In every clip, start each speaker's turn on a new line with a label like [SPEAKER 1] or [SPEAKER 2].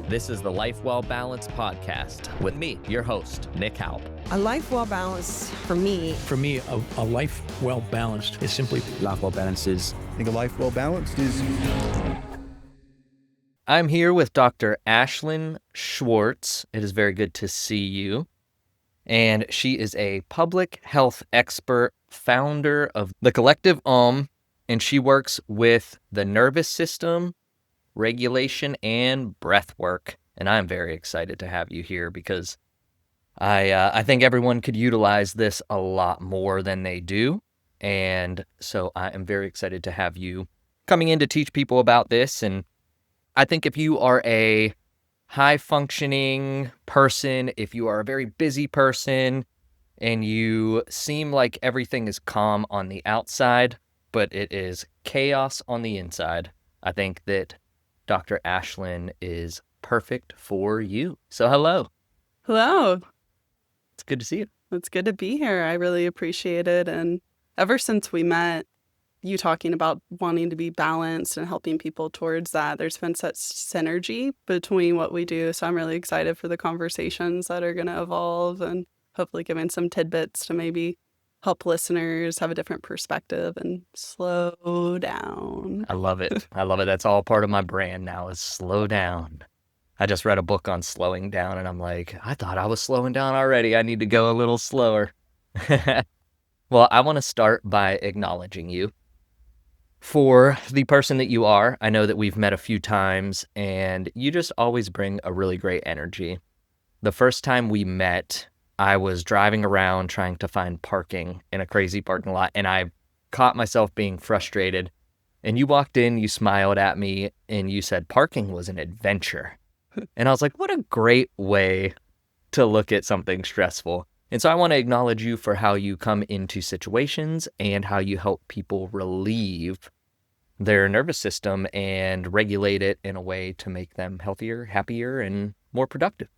[SPEAKER 1] This is the Life Well Balanced podcast with me, your host, Nick Halp.
[SPEAKER 2] A life well balanced for me.
[SPEAKER 3] For me, a life well balanced is simply
[SPEAKER 4] life well balanced is. I think a life well balanced is.
[SPEAKER 1] I'm here with Dr. Ashlyn Schwartz. It is very good to see you. And she is a public health expert, founder of the Collective and she works with the nervous system, regulation, and breath work. And I'm very excited to have you here because I think everyone could utilize this a lot more than they do. And so I am very excited to have you coming in to teach people about this. And I think if you are a high-functioning person, if you are a very busy person, and you seem like everything is calm on the outside, but it is chaos on the inside, I think that Dr. Ashlyn is perfect for you. So hello.
[SPEAKER 5] Hello.
[SPEAKER 1] It's good to see you.
[SPEAKER 5] It's good to be here. I really appreciate it. And ever since we met, you talking about wanting to be balanced and helping people towards that, there's been such synergy between what we do. So I'm really excited for the conversations that are going to evolve and hopefully giving some tidbits to maybe help listeners have a different perspective and slow down.
[SPEAKER 1] I love it. I love it. That's all part of my brand now is slow down. I just read a book on slowing down and I'm like, I thought I was slowing down already. I need to go a little slower. Well, I want to start by acknowledging you for the person that you are. I know that we've met a few times and you just always bring a really great energy. The first time we met, I was driving around trying to find parking in a crazy parking lot, and I caught myself being frustrated. And you walked in, you smiled at me, and you said parking was an adventure. And I was like, what a great way to look at something stressful. And so I want to acknowledge you for how you come into situations and how you help people relieve their nervous system and regulate it in a way to make them healthier, happier, and more productive.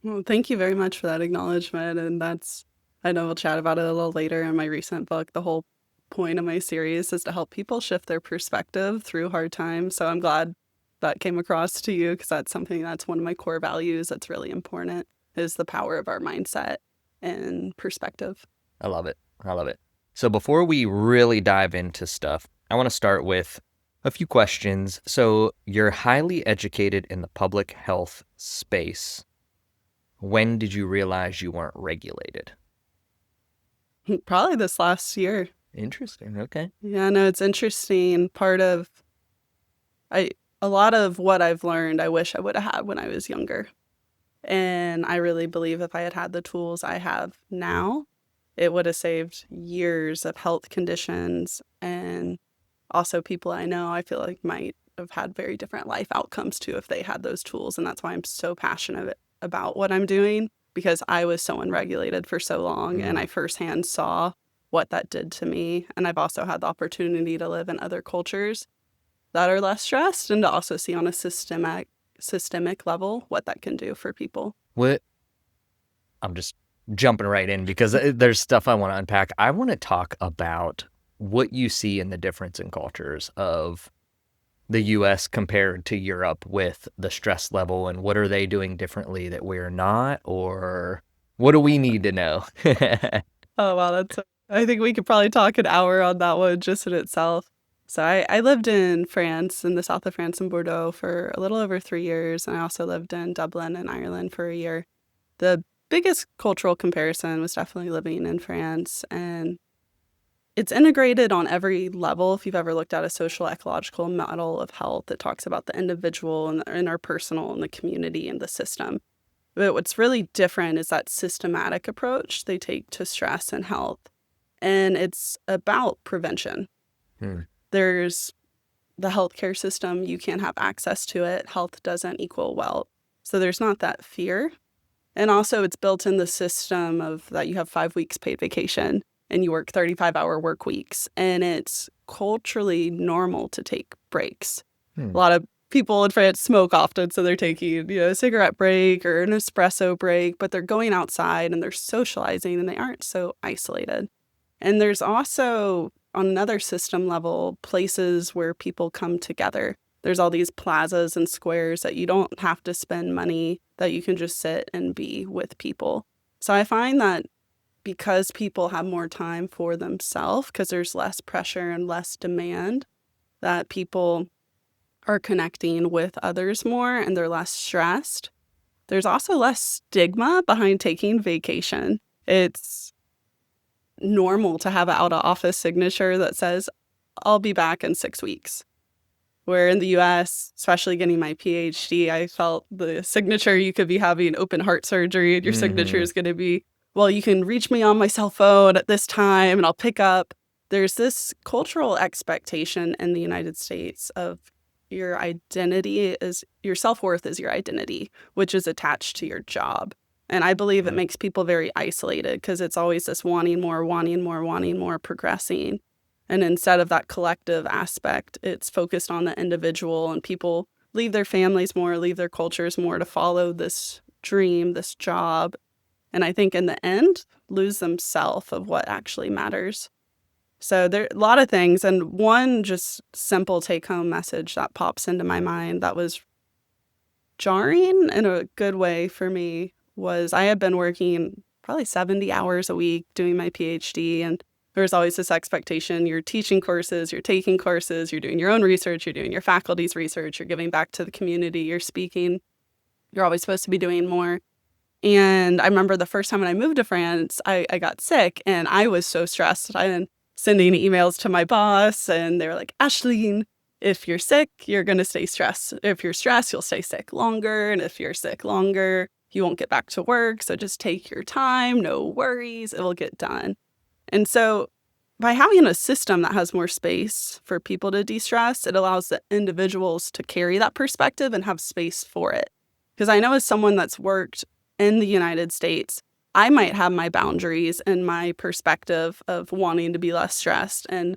[SPEAKER 5] Well, thank you very much for that acknowledgement. And I know we'll chat about it a little later in my recent book. The whole point of my series is to help people shift their perspective through hard times. So I'm glad that came across to you because that's one of my core values that's really important is the power of our mindset and perspective.
[SPEAKER 1] I love it. I love it. So before we really dive into stuff, I want to start with a few questions. So you're highly educated in the public health space. When did you realize you weren't regulated?
[SPEAKER 5] Probably this last year.
[SPEAKER 1] Interesting. Okay.
[SPEAKER 5] Yeah, no, it's interesting. A lot of what I've learned, I wish I would have had when I was younger. And I really believe if I had had the tools I have now, it would have saved years of health conditions. And also people I know, I feel like might have had very different life outcomes too if they had those tools. And that's why I'm so passionate about what I'm doing, because I was so unregulated for so long and I firsthand saw what that did to me. And I've also had the opportunity to live in other cultures that are less stressed and to also see on a systemic level what that can do for people.
[SPEAKER 1] I'm just jumping right in because there's stuff I want to unpack. I want to talk about what you see in the difference in cultures of the U.S. compared to Europe with the stress level, and what are they doing differently that we're not, or what do we need to know?
[SPEAKER 5] Oh, wow. I think we could probably talk an hour on that one just in itself. So I lived in France, in the south of France in Bordeaux for a little over 3 years. And I also lived in Dublin in Ireland for a year. The biggest cultural comparison was definitely living in France. And it's integrated on every level. If you've ever looked at a social ecological model of health, it talks about the individual and the interpersonal and the community and the system. But what's really different is that systematic approach they take to stress and health. And it's about prevention. There's the healthcare system. You can't have access to it. Health doesn't equal wealth. So there's not that fear. And also it's built in the system of that you have 5 weeks paid vacation and you work 35-hour work weeks. And it's culturally normal to take breaks. A lot of people in France smoke often, so they're taking, a cigarette break or an espresso break, but they're going outside and they're socializing and they aren't so isolated. And there's also, on another system level, places where people come together There's all these plazas and squares that you don't have to spend money, that you can just sit and be with people. So I find that because people have more time for themselves, because there's less pressure and less demand, that people are connecting with others more and they're less stressed. There's also less stigma behind taking vacation. It's normal to have an out of office signature that says, I'll be back in 6 weeks. Where in the US, especially getting my PhD, I felt the signature, you could be having open heart surgery and your signature is going to be, well, you can reach me on my cell phone at this time and I'll pick up. There's this cultural expectation in the United States of your identity is, your self-worth is your identity, which is attached to your job. And I believe it makes people very isolated because it's always this wanting more, progressing. And instead of that collective aspect, it's focused on the individual, and people leave their families more, leave their cultures more to follow this dream, this job. And I think in the end, lose themselves of what actually matters. So there are a lot of things. And one just simple take-home message that pops into my mind that was jarring in a good way for me was I had been working probably 70 hours a week doing my PhD, and there's always this expectation. You're teaching courses, you're taking courses, you're doing your own research, you're doing your faculty's research, you're giving back to the community, you're speaking. You're always supposed to be doing more. And I remember the first time when I moved to France, I got sick and I was so stressed. I been sending emails to my boss and they were like, Ashlyn, if you're sick, you're going to stay stressed. If you're stressed, you'll stay sick longer. And if you're sick longer, you won't get back to work. So just take your time, no worries, it will get done. And so by having a system that has more space for people to de-stress, it allows the individuals to carry that perspective and have space for it. Because I know as someone that's worked in the United States, I might have my boundaries and my perspective of wanting to be less stressed and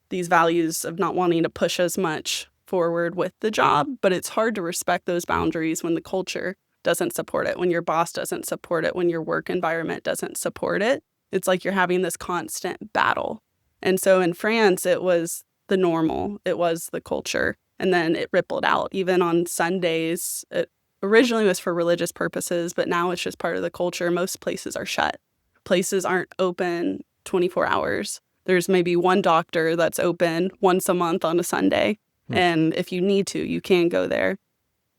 [SPEAKER 5] these values of not wanting to push as much forward with the job. But it's hard to respect those boundaries when the culture doesn't support it, when your boss doesn't support it, when your work environment doesn't support it. It's like you're having this constant battle. And so in France, it was the normal. It was the culture. And then it rippled out. Even on Sundays, it originally was for religious purposes, but now it's just part of the culture. Most places are shut. Places aren't open 24 hours. There's maybe one doctor that's open once a month on a Sunday. And if you need to, you can go there.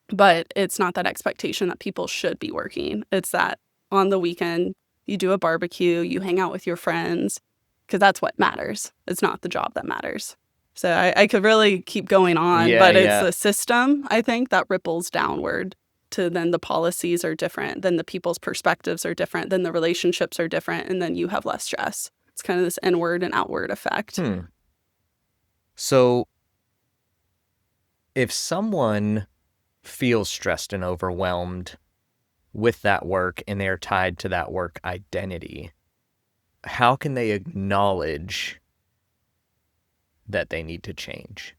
[SPEAKER 5] But it's not that expectation that people should be working. It's that on the weekend, you do a barbecue, you hang out with your friends, because that's what matters. It's not the job that matters. So I could really keep going on, but it's the system, I think, that ripples downward to then the policies are different, then the people's perspectives are different, then the relationships are different, and then you have less stress. It's kind of this inward and outward effect.
[SPEAKER 1] So if someone feels stressed and overwhelmed with that work and they're tied to that work identity, how can they acknowledge that they need to change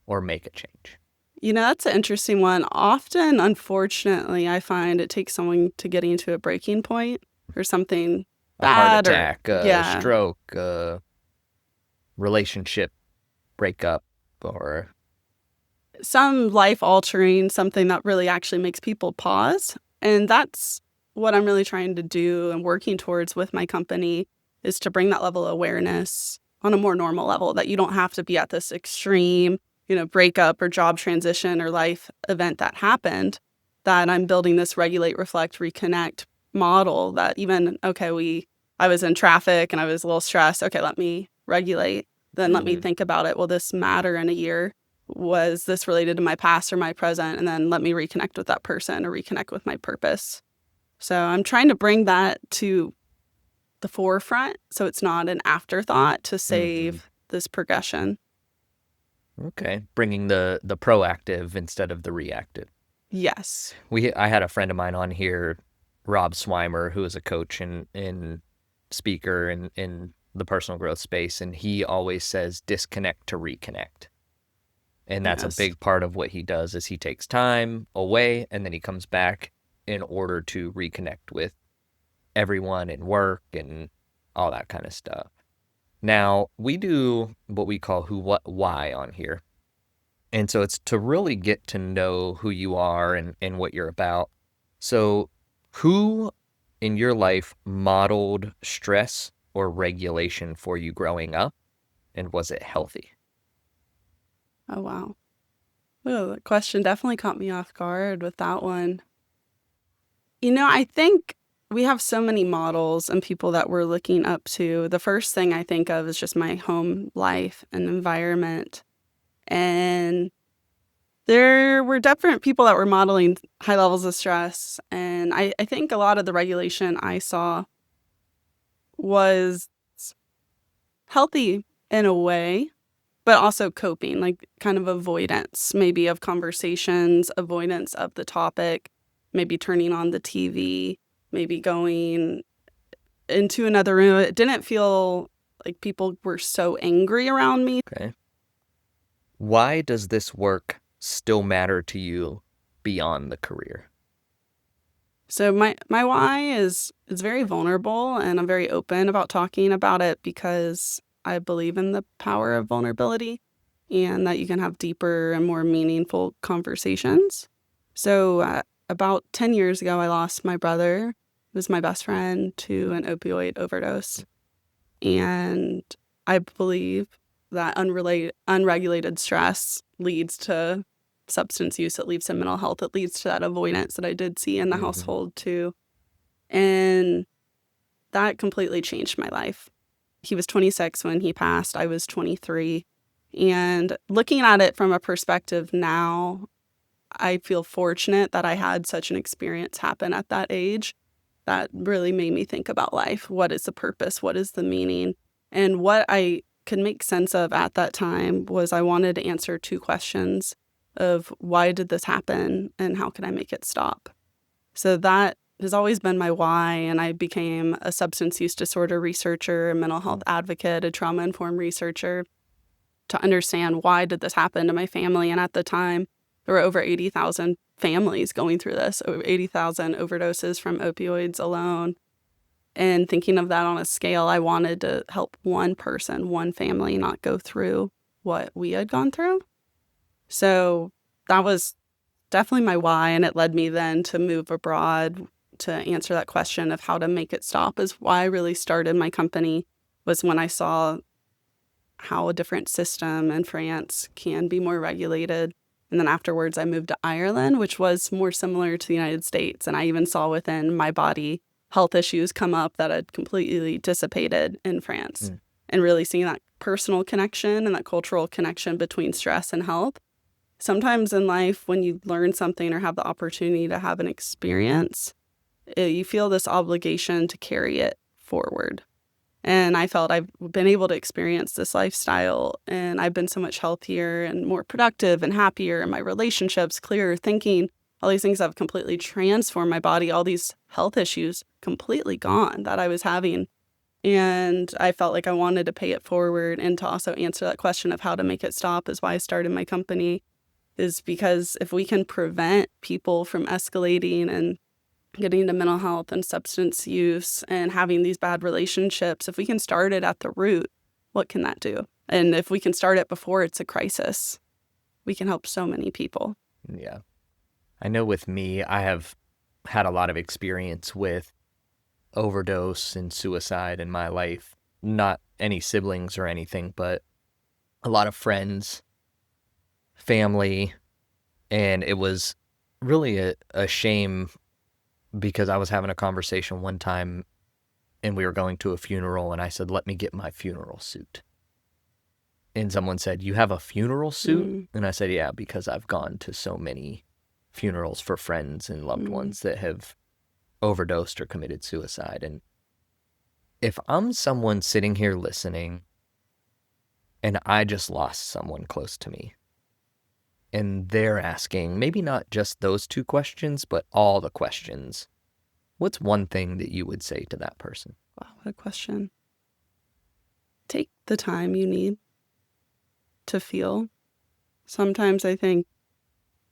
[SPEAKER 1] or make a change?
[SPEAKER 5] You know, that's an interesting one. Often, unfortunately, I find it takes someone to getting to a breaking point or something
[SPEAKER 1] A heart
[SPEAKER 5] bad
[SPEAKER 1] attack,
[SPEAKER 5] or
[SPEAKER 1] a stroke, a relationship breakup, or
[SPEAKER 5] some life-altering, something that really actually makes people pause. And that's what I'm really trying to do and working towards with my company, is to bring that level of awareness on a more normal level, that you don't have to be at this extreme, breakup or job transition or life event that happened, that I'm building this regulate, reflect, reconnect model that even, I was in traffic and I was a little stressed. Okay, let me regulate. Then let me think about it. Will this matter in a year? Was this related to my past or my present? And then let me reconnect with that person or reconnect with my purpose. So I'm trying to bring that to the forefront so it's not an afterthought to save this progression.
[SPEAKER 1] Okay, bringing the proactive instead of the reactive.
[SPEAKER 5] Yes.
[SPEAKER 1] I had a friend of mine on here, Rob Swimer, who is a coach and speaker in the personal growth space, and he always says disconnect to reconnect. And that's a big part of what he does is he takes time away and then he comes back in order to reconnect with everyone and work and all that kind of stuff. Now, we do what we call who, what, why on here. And so it's to really get to know who you are and what you're about. So who in your life modeled stress or regulation for you growing up? And was it healthy?
[SPEAKER 5] Oh, wow. Oh, the question definitely caught me off guard with that one. I think we have so many models and people that we're looking up to. The first thing I think of is just my home life and environment. And there were different people that were modeling high levels of stress. And I think a lot of the regulation I saw was healthy in a way, but also coping, like kind of avoidance, maybe of conversations, avoidance of the topic, maybe turning on the TV, maybe going into another room. It didn't feel like people were so angry around me.
[SPEAKER 1] Okay. Why does this work still matter to you beyond the career?
[SPEAKER 5] So my why is very vulnerable, and I'm very open about talking about it because I believe in the power of vulnerability and that you can have deeper and more meaningful conversations. So about 10 years ago, I lost my brother, who was my best friend, to an opioid overdose. And I believe that unregulated stress leads to substance use. It leads to mental health. It leads to that avoidance that I did see in the household too. And that completely changed my life. He was 26 when he passed. I was 23. And looking at it from a perspective now, I feel fortunate that I had such an experience happen at that age that really made me think about life. What is the purpose? What is the meaning? And what I could make sense of at that time was I wanted to answer two questions of why did this happen and how can I make it stop? So that has always been my why, and I became a substance use disorder researcher, a mental health advocate, a trauma-informed researcher to understand why did this happen to my family. And at the time, there were over 80,000 families going through this, over 80,000 overdoses from opioids alone. And thinking of that on a scale, I wanted to help one person, one family not go through what we had gone through. So that was definitely my why, and it led me then to move abroad to answer that question of how to make it stop. Is why I really started my company, was when I saw how a different system in France can be more regulated. And then afterwards, I moved to Ireland, which was more similar to the United States. And I even saw within my body health issues come up that had completely dissipated in France. And really seeing that personal connection and that cultural connection between stress and health. Sometimes in life, when you learn something or have the opportunity to have an experience, you feel this obligation to carry it forward. And I felt I've been able to experience this lifestyle, and I've been so much healthier and more productive and happier, and my relationships, clearer thinking, all these things have completely transformed my body, all these health issues completely gone that I was having. And I felt like I wanted to pay it forward, and to also answer that question of how to make it stop is why I started my company, is because if we can prevent people from escalating and getting into mental health and substance use and having these bad relationships, if we can start it at the root, what can that do? And if we can start it before it's a crisis, we can help so many people.
[SPEAKER 1] Yeah. I know with me, I have had a lot of experience with overdose and suicide in my life. Not any siblings or anything, but a lot of friends, family, and it was really a shame because I was having a conversation one time and we were going to a funeral, and I said, let me get my funeral suit. And someone said, you have a funeral suit? And I said, yeah, because I've gone to so many funerals for friends and loved ones that have overdosed or committed suicide. And if I'm someone sitting here listening and I just lost someone close to me, and they're asking maybe not just those two questions, but all the questions, what's one thing that you would say to that person?
[SPEAKER 5] Wow, what a question. Take the time you need to feel. Sometimes I think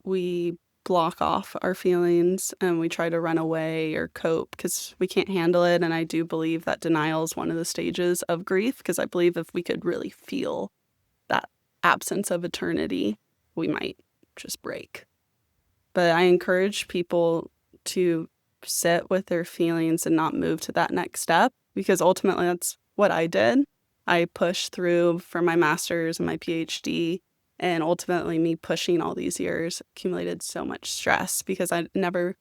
[SPEAKER 5] we block off our feelings and we try to run away or cope because we can't handle it. And I do believe that denial is one of the stages of grief, because I believe if we could really feel that absence of eternity, we might just break. But I encourage people to sit with their feelings and not move to that next step, because ultimately that's what I did. I pushed through for my master's and my PhD, and ultimately me pushing all these years accumulated so much stress because I never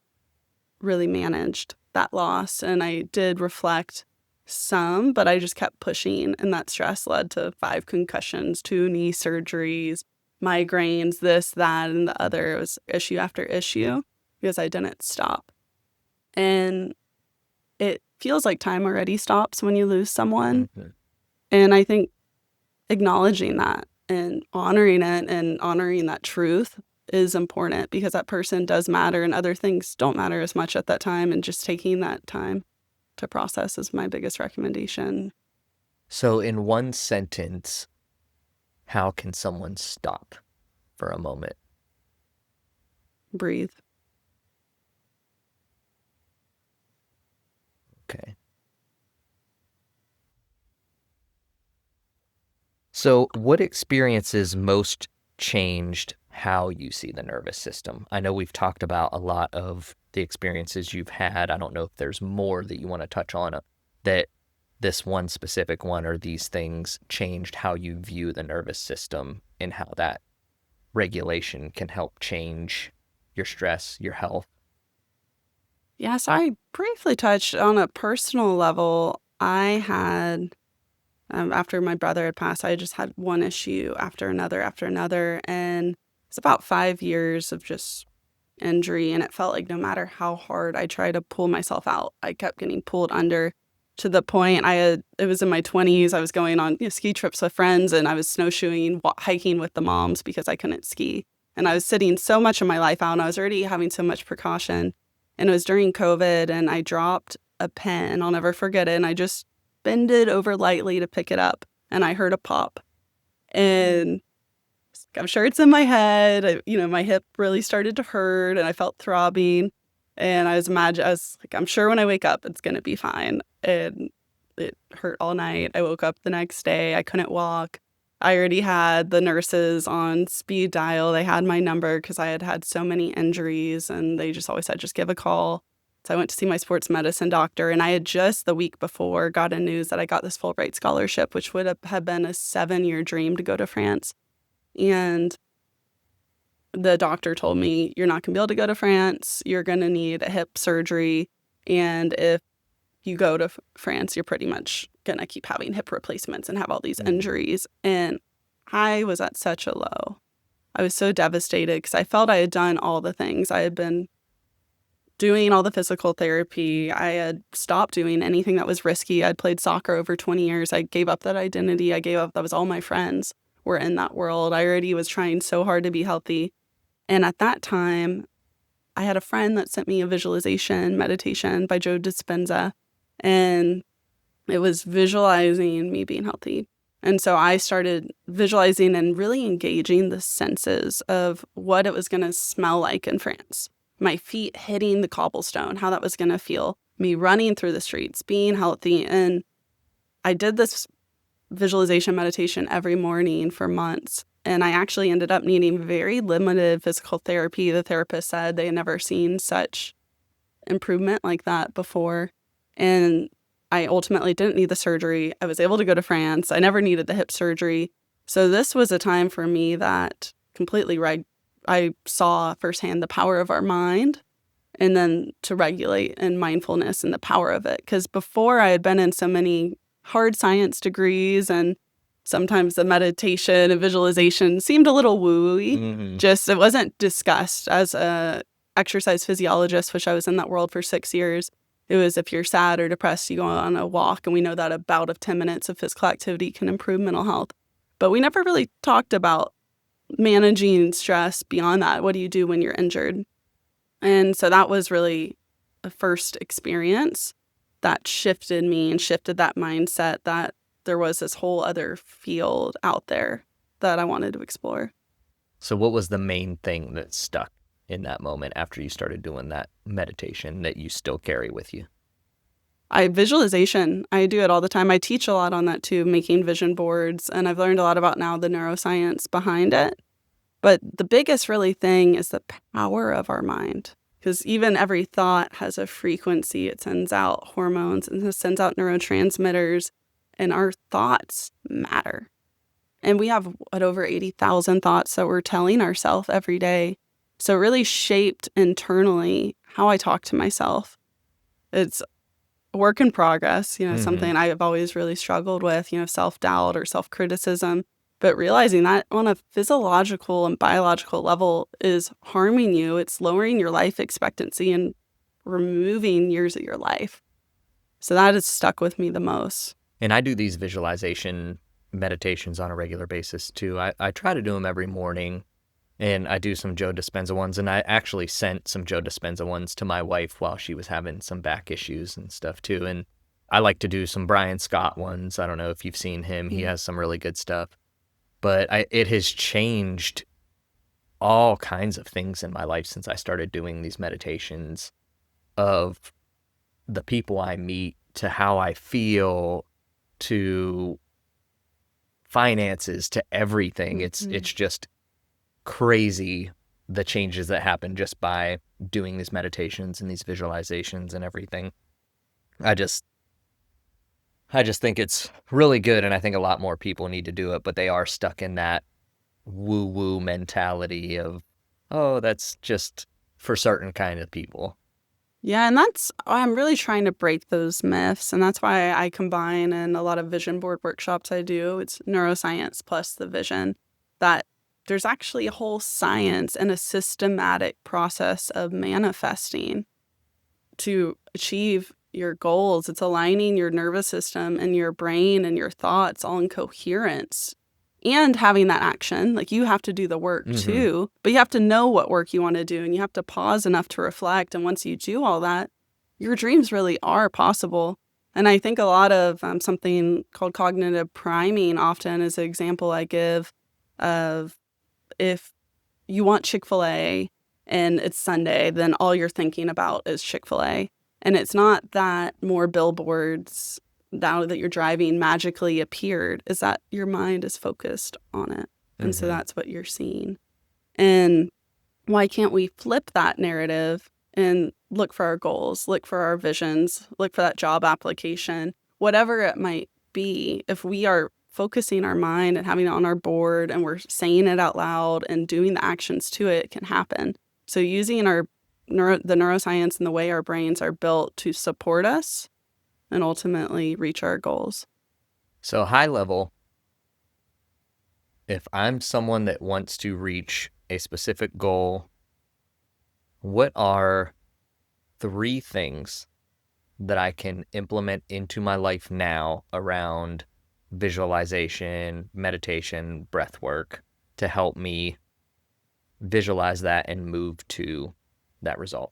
[SPEAKER 5] really managed that loss. And I did reflect some, but I just kept pushing, and that stress led to 5 concussions, 2 knee surgeries, migraines, this, that, and the other. It was issue after issue because I didn't stop. And it feels like time already stops when you lose someone.
[SPEAKER 1] Mhm.
[SPEAKER 5] And I think acknowledging that and honoring it and honoring that truth is important, because that person does matter and other things don't matter as much at that time. And just taking that time to process is my biggest recommendation.
[SPEAKER 1] So in one sentence, how can someone stop for a moment?
[SPEAKER 5] Breathe.
[SPEAKER 1] Okay. So what experiences most changed how you see the nervous system? I know we've talked about a lot of the experiences you've had. I don't know if there's more that you want to touch on, that this one specific one or these things changed how you view the nervous system and how that regulation can help change your stress, your health.
[SPEAKER 5] Yeah, so I briefly touched on a personal level. I had, after my brother had passed, I just had one issue after another. And it's about 5 years of just injury. And it felt like no matter how hard I tried to pull myself out, I kept getting pulled under, to the point it was in my 20s. I was going on ski trips with friends, and I was snowshoeing, hiking with the moms because I couldn't ski. And I was sitting so much of my life out, and I was already having so much precaution. And it was during COVID, and I dropped a pen. I'll never forget it. And I just bended over lightly to pick it up, and I heard a pop. And I'm sure it's in my head. My hip really started to hurt, and I felt throbbing. And I was like, I'm sure when I wake up, it's going to be fine. And it hurt all night. I woke up the next day. I couldn't walk. I already had the nurses on speed dial. They had my number because I had had so many injuries, and they just always said, just give a call. So I went to see my sports medicine doctor, and I had just the week before gotten news that I got this Fulbright scholarship, which would have been a 7-year dream to go to France. And the doctor told me, you're not going to be able to go to France. You're going to need a hip surgery. And if you go to France, you're pretty much going to keep having hip replacements and have all these injuries. And I was at such a low. I was so devastated because I felt I had done all the things. I had been doing all the physical therapy. I had stopped doing anything that was risky. I'd played soccer over 20 years. I gave up that identity. That was all my friends were in that world. I already was trying so hard to be healthy. And at that time, I had a friend that sent me a visualization meditation by Joe Dispenza, and it was visualizing me being healthy. And so I started visualizing and really engaging the senses of what it was going to smell like in France. My feet hitting the cobblestone, how that was going to feel, me running through the streets, being healthy. And I did this visualization meditation every morning for months. And I actually ended up needing very limited physical therapy. The therapist said they had never seen such improvement like that before. And I ultimately didn't need the surgery. I was able to go to France. I never needed the hip surgery. So this was a time for me that completely I saw firsthand the power of our mind, and then to regulate and mindfulness and the power of it. Because before, I had been in so many hard science degrees, and sometimes the meditation and visualization seemed a little woo-y.
[SPEAKER 1] Mm-hmm.
[SPEAKER 5] Just it wasn't discussed. As a exercise physiologist, which I was in that world for 6 years, it was if you're sad or depressed, you go on a walk, and we know that a bout of 10 minutes of physical activity can improve mental health. But we never really talked about managing stress beyond that. What do you do when you're injured? And so that was really the first experience that shifted me and shifted that mindset that there was this whole other field out there that I wanted to explore.
[SPEAKER 1] So what was the main thing that stuck in that moment after you started doing that meditation that you still carry with you?
[SPEAKER 5] Visualization. I do it all the time. I teach a lot on that too, making vision boards. And I've learned a lot about now the neuroscience behind it. But the biggest really thing is the power of our mind. Because even every thought has a frequency. It sends out hormones and it sends out neurotransmitters, and our thoughts matter. And we have over 80,000 thoughts that we're telling ourselves every day. So it really shaped internally how I talk to myself. It's a work in progress, something I've always really struggled with, self-doubt or self-criticism. But realizing that on a physiological and biological level is harming you. It's lowering your life expectancy and removing years of your life. So that has stuck with me the most.
[SPEAKER 1] And I do these visualization meditations on a regular basis too. I try to do them every morning, and I do some Joe Dispenza ones. And I actually sent some Joe Dispenza ones to my wife while she was having some back issues and stuff too. And I like to do some Brian Scott ones. I don't know if you've seen him. He has some really good stuff. But it has changed all kinds of things in my life since I started doing these meditations, of the people I meet to how I feel to finances to everything. It's just crazy, the changes that happen just by doing these meditations and these visualizations and everything. I just think it's really good, and I think a lot more people need to do it, but they are stuck in that woo-woo mentality of, oh, that's just for certain kind of people.
[SPEAKER 5] Yeah, and I'm really trying to break those myths, and that's why I combine in a lot of vision board workshops I do. It's neuroscience plus the vision, that there's actually a whole science and a systematic process of manifesting to achieve your goals. It's aligning your nervous system and your brain and your thoughts all in coherence, and having that action. Like, you have to do the work too, but you have to know what work you want to do, and you have to pause enough to reflect. And once you do all that, your dreams really are possible. And I think a lot of something called cognitive priming often is an example I give of, if you want Chick-fil-A and it's Sunday, then all you're thinking about is Chick-fil-A. And it's not that more billboards now that you're driving magically appeared, is that your mind is focused on it. And so that's what you're seeing. And why can't we flip that narrative and look for our goals, look for our visions, look for that job application, whatever it might be? If we are focusing our mind and having it on our board and we're saying it out loud and doing the actions to it, it can happen. So using the neuroscience and the way our brains are built to support us and ultimately reach our goals.
[SPEAKER 1] So high level, if I'm someone that wants to reach a specific goal, what are 3 things that I can implement into my life now around visualization, meditation, breath work to help me visualize that and move to that result?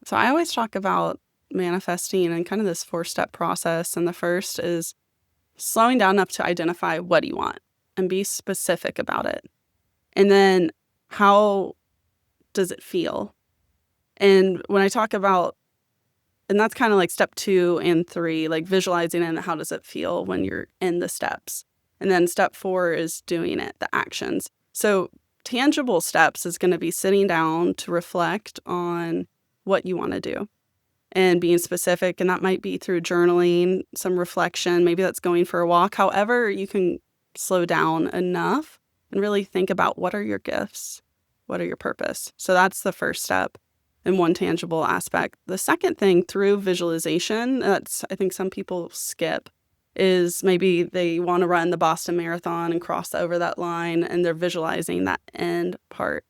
[SPEAKER 5] So I always talk about manifesting and kind of this 4-step process. And the first is slowing down enough to identify what you want and be specific about it. And then, how does it feel? And when I talk about, and that's kind of like step 2 and 3, like visualizing and how does it feel when you're in the steps. And then step 4 is doing it, the actions. So tangible steps is going to be sitting down to reflect on what you want to do and being specific. And that might be through journaling, some reflection. Maybe that's going for a walk. However, you can slow down enough and really think about, what are your gifts? What are your purpose? So that's the first step in one tangible aspect. The second thing, through visualization, that's, I think some people skip, is maybe they want to run the Boston Marathon and cross over that line, and they're visualizing that end part,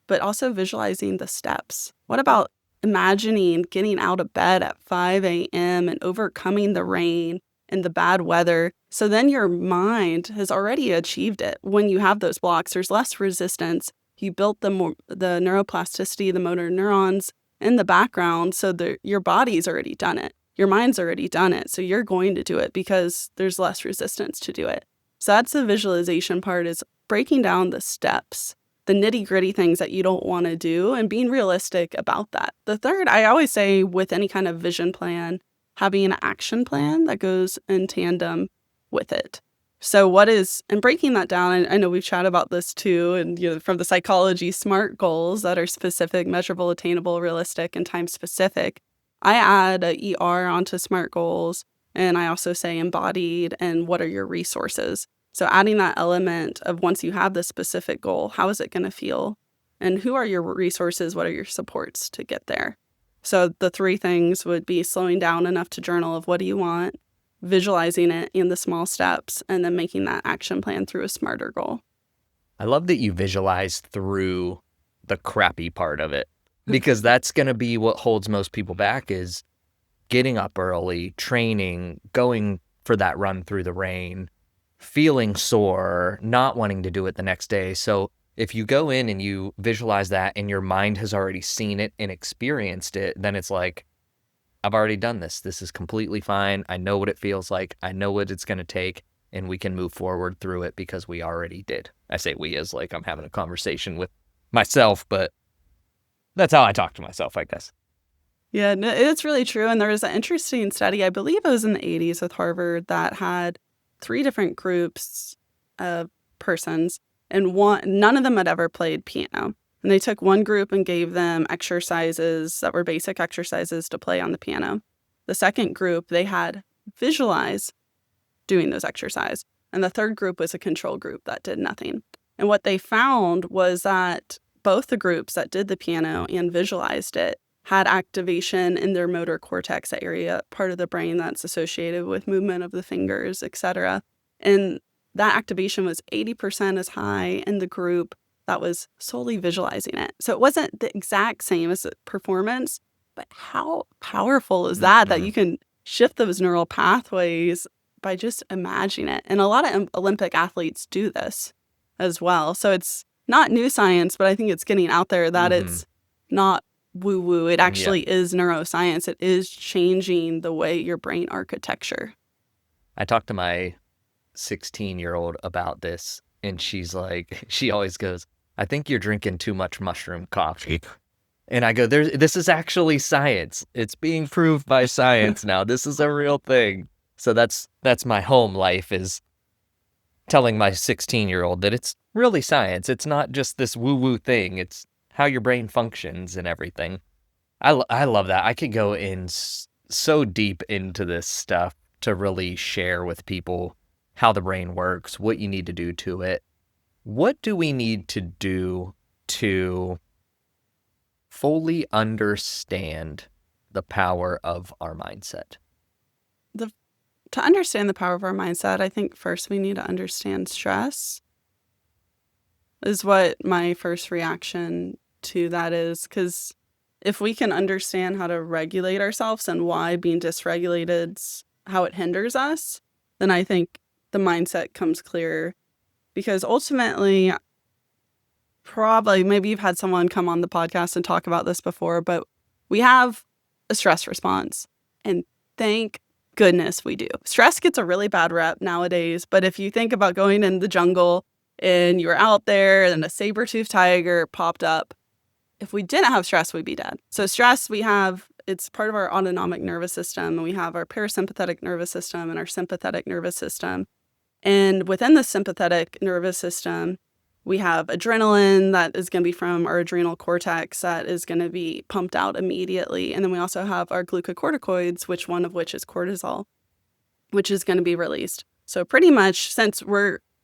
[SPEAKER 5] but also visualizing the steps. What about imagining getting out of bed at 5 a.m. and overcoming the rain and the bad weather? So then your mind has already achieved it. When you have those blocks, there's less resistance. You built the neuroplasticity, the motor neurons in the background, so your body's already done it. Your mind's already done it, so you're going to do it because there's less resistance to do it. So that's the visualization part, is breaking down the steps, the nitty-gritty things that you don't want to do, and being realistic about that. The third, I always say, with any kind of vision plan, having an action plan that goes in tandem with it. So and breaking that down, I know we've chatted about this too, and from the psychology, SMART goals that are specific, measurable, attainable, realistic, and time specific. I add a ER onto SMART goals, and I also say embodied and what are your resources. So adding that element of once you have this specific goal, how is it going to feel? And who are your resources? What are your supports to get there? So the 3 things would be slowing down enough to journal of what do you want, visualizing it in the small steps, and then making that action plan through a smarter goal.
[SPEAKER 1] I love that you visualize through the crappy part of it, because that's going to be what holds most people back is getting up early, training, going for that run through the rain, feeling sore, not wanting to do it the next day. So if you go in and you visualize that and your mind has already seen it and experienced it, then it's like, I've already done this. This is completely fine. I know what it feels like. I know what it's going to take, and we can move forward through it because we already did. I say we as like I'm having a conversation with myself, but that's how I talk to myself, I guess.
[SPEAKER 5] Yeah, no, it's really true. And there was an interesting study, I believe it was in the 80s with Harvard, that had 3 different groups of persons, and none of them had ever played piano. And they took one group and gave them exercises that were basic exercises to play on the piano. The second group, they had visualize doing those exercises. And the third group was a control group that did nothing. And what they found was that both the groups that did the piano and visualized it had activation in their motor cortex area, part of the brain that's associated with movement of the fingers, etc. And that activation was 80% as high in the group that was solely visualizing it. So it wasn't the exact same as the performance, but how powerful is that you can shift those neural pathways by just imagining it. And a lot of Olympic athletes do this as well. So it's not new science, but I think it's getting out there that it's not woo-woo. It actually is neuroscience. It is changing the way your brain architecture.
[SPEAKER 1] I talked to my 16-year-old about this, and she's like, she always goes, I think you're drinking too much mushroom coffee. And I go, this is actually science. It's being proved by science now. This is a real thing. So that's my home life, is telling my 16-year-old that it's really science. It's not just this woo-woo thing. It's how your brain functions and everything. I love that. I could go in so deep into this stuff to really share with people how the brain works, what you need to do to it. What do we need to do to fully understand the power of our mindset?
[SPEAKER 5] To understand the power of our mindset, I think first we need to understand stress, is what my first reaction to that is. Because if we can understand how to regulate ourselves and why being dysregulated, how it hinders us, then I think the mindset comes clearer. Because ultimately, probably, maybe you've had someone come on the podcast and talk about this before, but we have a stress response. And thank goodness we do. Stress gets a really bad rep nowadays, but if you think about going in the jungle and you were out there and a saber-toothed tiger popped up, if we didn't have stress, we'd be dead. So stress, it's part of our autonomic nervous system, and we have our parasympathetic nervous system and our sympathetic nervous system. And within the sympathetic nervous system, we have adrenaline that is going to be from our adrenal cortex that is going to be pumped out immediately. And then we also have our glucocorticoids, one of which is cortisol, which is going to be released. So pretty much, since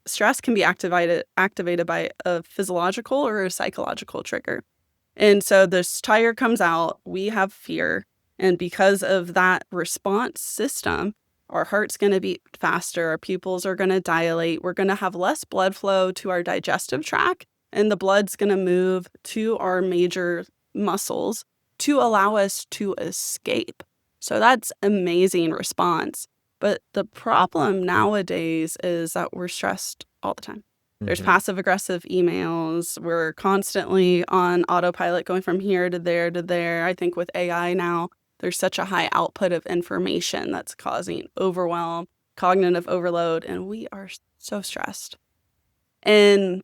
[SPEAKER 5] stress can be activated by a physiological or a psychological trigger. And so this tiger comes out, we have fear. And because of that response system, our heart's going to beat faster, our pupils are going to dilate, we're going to have less blood flow to our digestive tract, and the blood's going to move to our major muscles to allow us to escape. So that's amazing response. But the problem nowadays is that we're stressed all the time. There's passive aggressive emails. We're constantly on autopilot going from here to there to there. I think with AI now, there's such a high output of information that's causing overwhelm, cognitive overload, and we are so stressed. And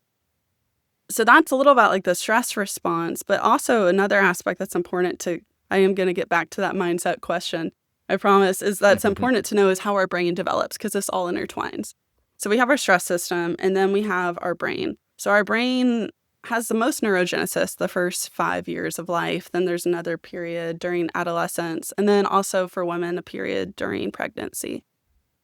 [SPEAKER 5] so that's a little about like the stress response, but also another aspect that's important I am going to get back to that mindset question, I promise, is that's important to know is how our brain develops, because this all intertwines. So we have our stress system, and then we have our brain. So our brain has the most neurogenesis the first 5 years of life. Then there's another period during adolescence, and then also for women, a period during pregnancy.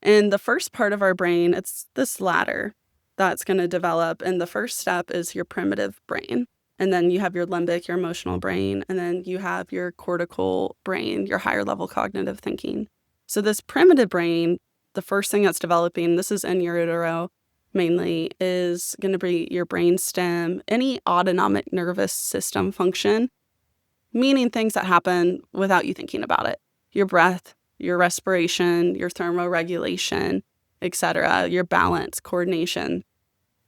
[SPEAKER 5] And the first part of our brain, it's this ladder that's going to develop. And the first step is your primitive brain. And then you have your limbic, your emotional brain, and then you have your cortical brain, your higher level cognitive thinking. So this primitive brain, the first thing that's developing, this is in utero mainly, is going to be your brain stem, any autonomic nervous system function, meaning things that happen without you thinking about it. Your breath, your respiration, your thermoregulation, etc., your balance, coordination.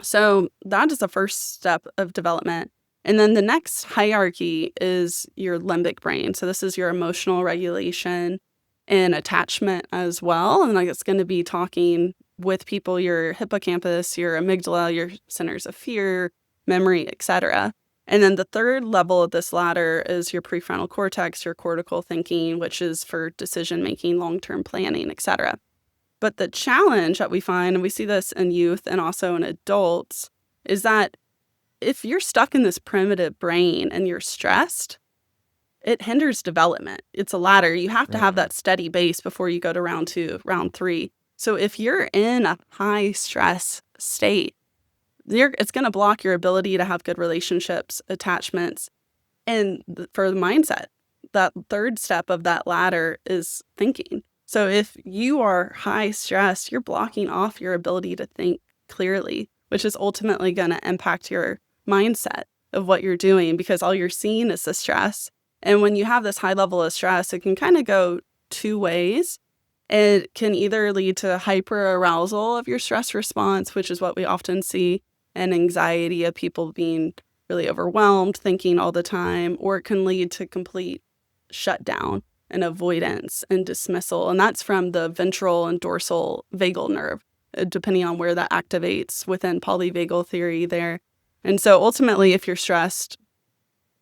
[SPEAKER 5] So that is the first step of development. And then the next hierarchy is your limbic brain. So this is your emotional regulation and attachment as well. And like it's going to be talking with people, your hippocampus, your amygdala, your centers of fear, memory, etc. And then the third level of this ladder is your prefrontal cortex, your cortical thinking, which is for decision making, long-term planning, etc. But the challenge that we find, and we see this in youth and also in adults, is that if you're stuck in this primitive brain and you're stressed, it hinders development. It's a ladder. You have to have that steady base before you go to round 2, round 3. So if you're in a high stress state, it's going to block your ability to have good relationships, attachments, and for the mindset. That third step of that ladder is thinking. So if you are high stress, you're blocking off your ability to think clearly, which is ultimately going to impact your mindset of what you're doing because all you're seeing is the stress. And when you have this high level of stress, it can kind of go 2 ways. It can either lead to hyperarousal of your stress response, which is what we often see, and anxiety of people being really overwhelmed, thinking all the time, or it can lead to complete shutdown and avoidance and dismissal. And that's from the ventral and dorsal vagal nerve, depending on where that activates within polyvagal theory there. And so ultimately, if you're stressed,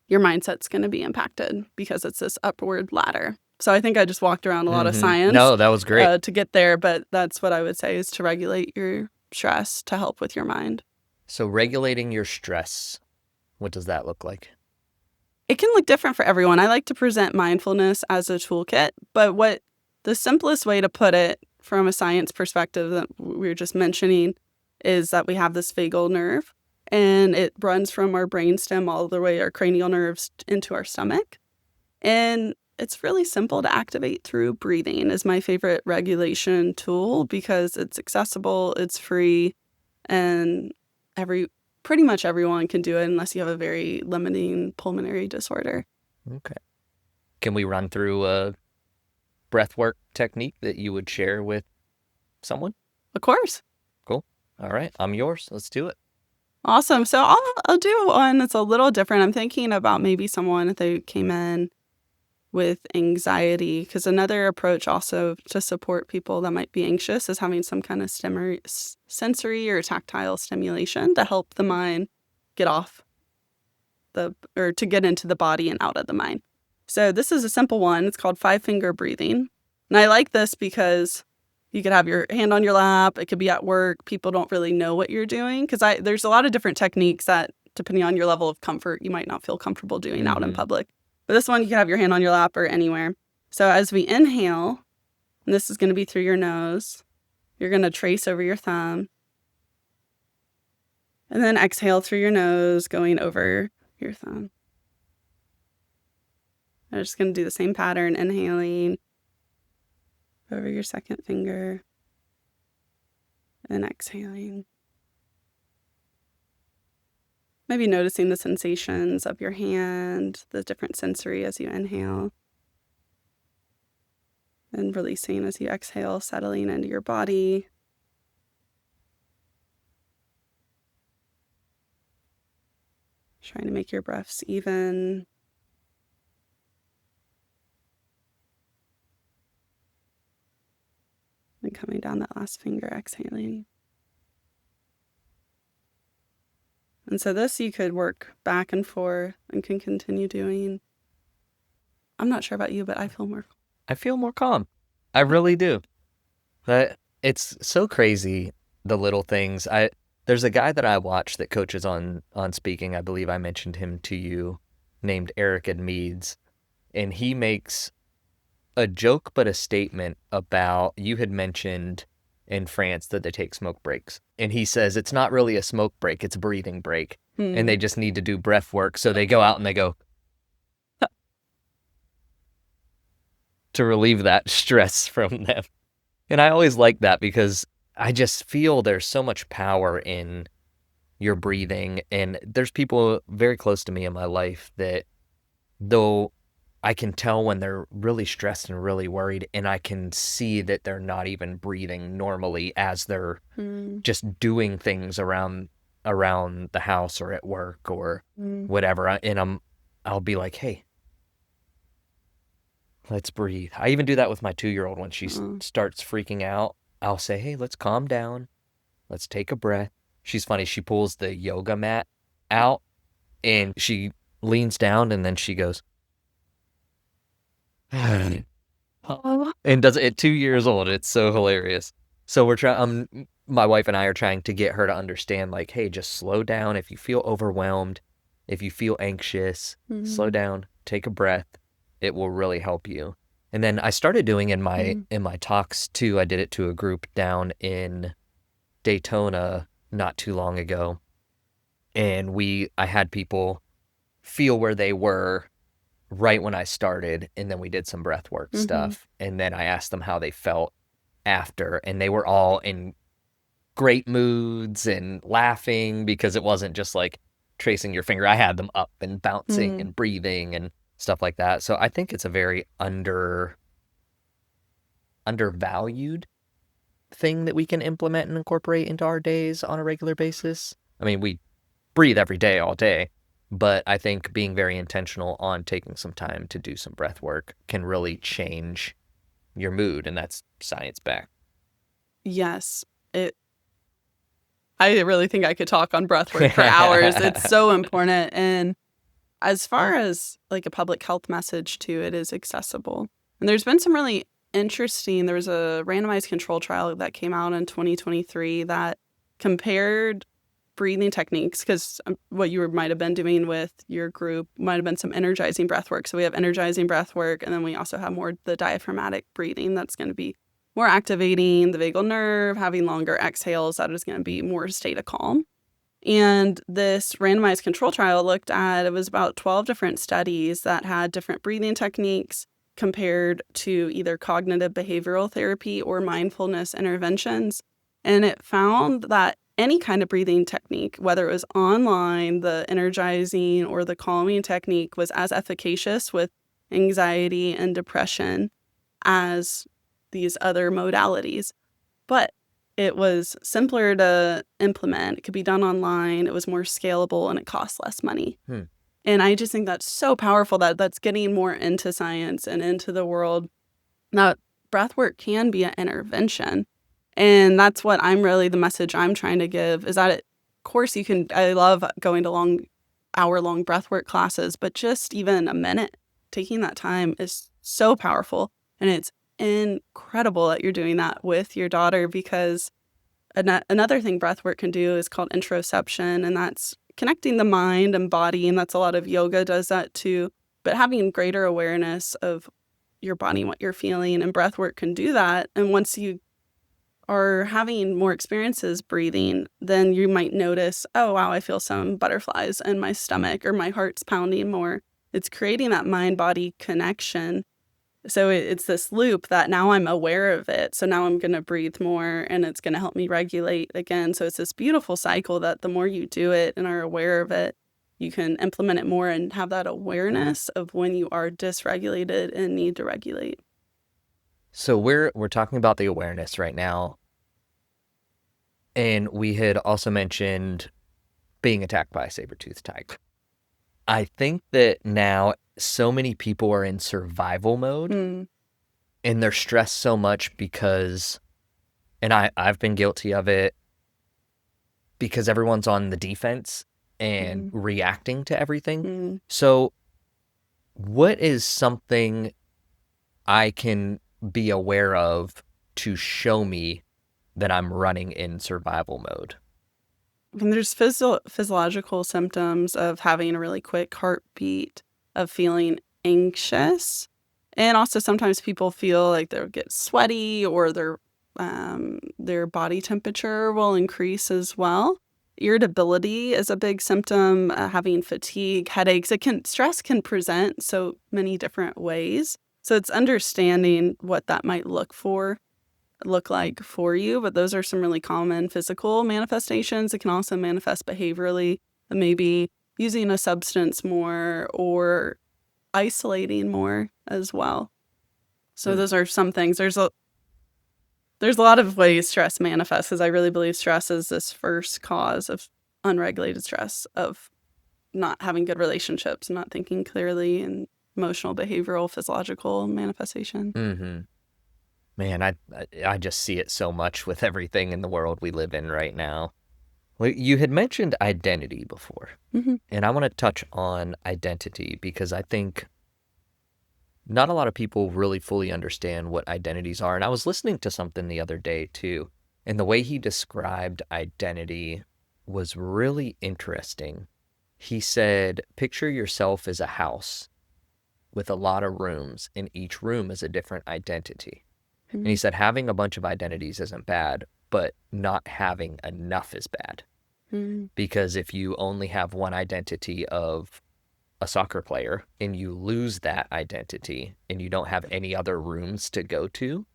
[SPEAKER 5] your mindset's going to be impacted because it's this upward ladder. So I think I just walked around a lot of science.
[SPEAKER 1] No, that was great.
[SPEAKER 5] To get there, but that's what I would say is to regulate your stress to help with your mind.
[SPEAKER 1] So regulating your stress, what does that look like?
[SPEAKER 5] It can look different for everyone. I like to present mindfulness as a toolkit, but what the simplest way to put it from a science perspective that we were just mentioning is that we have this vagal nerve, and it runs from our brainstem all the way, our cranial nerves, into our stomach. And it's really simple to activate through breathing is my favorite regulation tool because it's accessible, it's free, and pretty much everyone can do it unless you have a very limiting pulmonary disorder.
[SPEAKER 1] Okay. Can we run through a breathwork technique that you would share with someone?
[SPEAKER 5] Of course.
[SPEAKER 1] Cool. All right. I'm yours. Let's do it.
[SPEAKER 5] Awesome. So I'll do one that's a little different. I'm thinking about maybe someone if they came in with anxiety, because another approach also to support people that might be anxious is having some kind of sensory or tactile stimulation to help the mind get off or to get into the body and out of the mind. So this is a simple one. It's called 5-finger breathing. And I like this because you could have your hand on your lap. It could be at work. People don't really know what you're doing because there's a lot of different techniques that, depending on your level of comfort, you might not feel comfortable doing out in public. But this one, you can have your hand on your lap or anywhere. So as we inhale, and this is going to be through your nose, you're going to trace over your thumb. And then exhale through your nose, going over your thumb. I'm just going to do the same pattern, inhaling over your second finger, and exhaling. Maybe noticing the sensations of your hand, the different sensory as you inhale, and releasing as you exhale, settling into your body. Trying to make your breaths even. And coming down that last finger, exhaling. And so this you could work back and forth and can continue doing. I'm not sure about you, but I feel more
[SPEAKER 1] calm. I really do. It's so crazy the little things. There's a guy that I watch that coaches on speaking. I believe I mentioned him to you, named Eric Meads, and he makes a joke but a statement about, you had mentioned in France that they take smoke breaks, and he says it's not really a smoke break, it's a breathing break, and they just need to do breath work. So they go out and they go to relieve that stress from them. And I always like that because I just feel there's so much power in your breathing. And there's people very close to me in my life that, though I can tell when they're really stressed and really worried, and I can see that they're not even breathing normally as they're just doing things around the house or at work or whatever. And I'll be like, hey, let's breathe. I even do that with my 2-year-old when she starts freaking out. I'll say, hey, let's calm down. Let's take a breath. She's funny. She pulls the yoga mat out and she leans down and then she goes, and does it at 2 years old. It's so hilarious. So we're trying, my wife and I are trying to get her to understand, like, hey, just slow down. If you feel overwhelmed, if you feel anxious, slow down, take a breath. It will really help you. And then I started doing in my talks too. I did it to a group down in Daytona not too long ago. And I had people feel where they were right when I started, and then we did some breath work stuff. And then I asked them how they felt after, and they were all in great moods and laughing because it wasn't just like tracing your finger. I had them up and bouncing and breathing and stuff like that. So I think it's a very undervalued thing that we can implement and incorporate into our days on a regular basis. I mean, we breathe every day, all day, but I think being very intentional on taking some time to do some breath work can really change your mood, and that's science backed.
[SPEAKER 5] Yes. I really think I could talk on breath work for hours. It's so important. And as far as like a public health message too, it is accessible. And there's been some really there was a randomized control trial that came out in 2023 that compared breathing techniques, because what you might have been doing with your group might have been some energizing breath work. So we have energizing breath work, and then we also have more the diaphragmatic breathing that's going to be more activating the vagal nerve, having longer exhales that is going to be more state of calm. And this randomized control trial it was about 12 different studies that had different breathing techniques compared to either cognitive behavioral therapy or mindfulness interventions. And it found that any kind of breathing technique, whether it was online, the energizing or the calming technique, was as efficacious with anxiety and depression as these other modalities. But it was simpler to implement. It could be done online. It was more scalable, and it costs less money. And I just think that's so powerful that that's getting more into science and into the world. Now, breath work can be an intervention. And that's what the message I'm trying to give is that, of course, I love going to hour-long breathwork classes, but just even a minute, taking that time is so powerful. And it's incredible that you're doing that with your daughter, because another thing breathwork can do is called interoception, and that's connecting the mind and body, and that's a lot of yoga does that too. But having greater awareness of your body and what you're feeling, and breathwork can do that. And once you are having more experiences breathing, then you might notice, oh, wow, I feel some butterflies in my stomach, or my heart's pounding more. It's creating that mind-body connection. So it's this loop that now I'm aware of it. So now I'm going to breathe more, and it's going to help me regulate again. So it's this beautiful cycle that the more you do it and are aware of it, you can implement it more and have that awareness of when you are dysregulated and need to regulate.
[SPEAKER 1] So we're talking about the awareness right now. And we had also mentioned being attacked by a saber-toothed tiger. I think that now so many people are in survival mode and they're stressed so much because, and I've been guilty of it, because everyone's on the defense and reacting to everything. So what is something I can be aware of to show me then I'm running in survival mode.
[SPEAKER 5] And there's physiological symptoms of having a really quick heartbeat, of feeling anxious. And also sometimes people feel like they'll get sweaty or their body temperature will increase as well. Irritability is a big symptom, having fatigue, headaches. Stress can present so many different ways. So it's understanding what that might look like for you, but those are some really common physical manifestations. It can also manifest behaviorally, maybe using a substance more or isolating more as well. So those are some things. There's a lot of ways stress manifests, because I really believe stress is this first cause of unregulated stress, of not having good relationships, not thinking clearly, and emotional, behavioral, physiological manifestation.
[SPEAKER 1] Mm-hmm. Man, I just see it so much with everything in the world we live in right now. Well, you had mentioned identity before, and I want to touch on identity because I think not a lot of people really fully understand what identities are. And I was listening to something the other day too, and the way he described identity was really interesting. He said, picture yourself as a house with a lot of rooms, and each room is a different identity. And he said having a bunch of identities isn't bad, but not having enough is bad. Because if you only have one identity of a soccer player and you lose that identity and you don't have any other rooms to go to,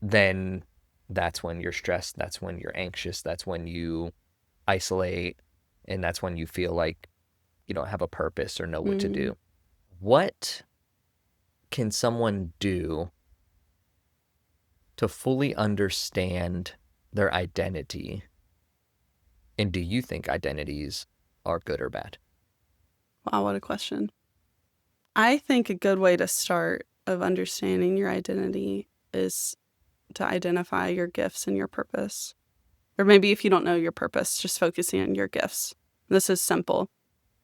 [SPEAKER 1] then that's when you're stressed, that's when you're anxious, that's when you isolate, and that's when you feel like you don't have a purpose or know what to do. What can someone do to fully understand their identity? And do you think identities are good or bad?
[SPEAKER 5] Wow, what a question. I think a good way to start of understanding your identity is to identify your gifts and your purpose. Or maybe if you don't know your purpose, just focusing on your gifts. This is simple.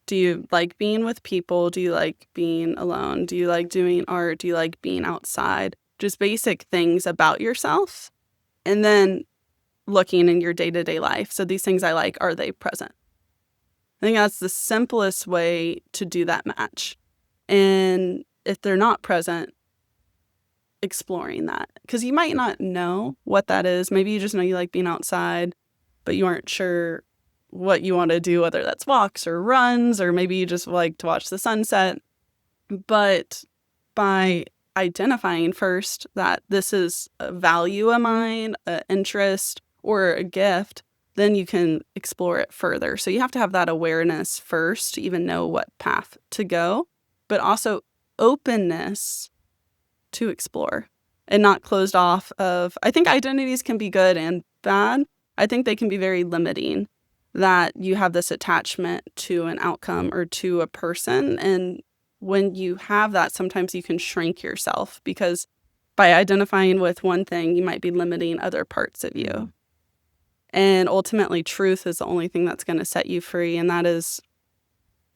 [SPEAKER 5] Do you like being with people? Do you like being alone? Do you like doing art? Do you like being outside? Just basic things about yourself. And then looking in your day-to-day life. So these things I like, are they present? I think that's the simplest way to do that match. And if they're not present, exploring that. Because you might not know what that is. Maybe you just know you like being outside, but you aren't sure what you want to do, whether that's walks or runs, or maybe you just like to watch the sunset. But by identifying first that this is a value of mine, an interest, or a gift, then you can explore it further. So you have to have that awareness first to even know what path to go, but also openness to explore and not closed off of, I think identities can be good and bad. I think they can be very limiting, that you have this attachment to an outcome or to a person. And when you have that, sometimes you can shrink yourself, because by identifying with one thing, you might be limiting other parts of you. And ultimately, truth is the only thing that's going to set you free, and that is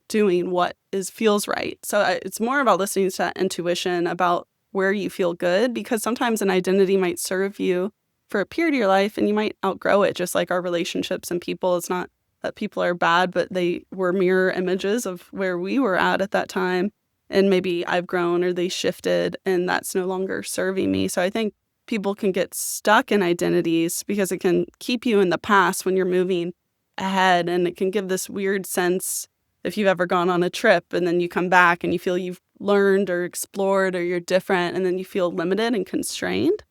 [SPEAKER 5] doing what feels right. So it's more about listening to that intuition about where you feel good, because sometimes an identity might serve you for a period of your life and you might outgrow it, just like our relationships and people. It's not that people are bad, but they were mirror images of where we were at that time. And maybe I've grown or they shifted and that's no longer serving me. So I think people can get stuck in identities because it can keep you in the past when you're moving ahead. And it can give this weird sense, if you've ever gone on a trip and then you come back and you feel you've learned or explored or you're different, and then you feel limited and constrained.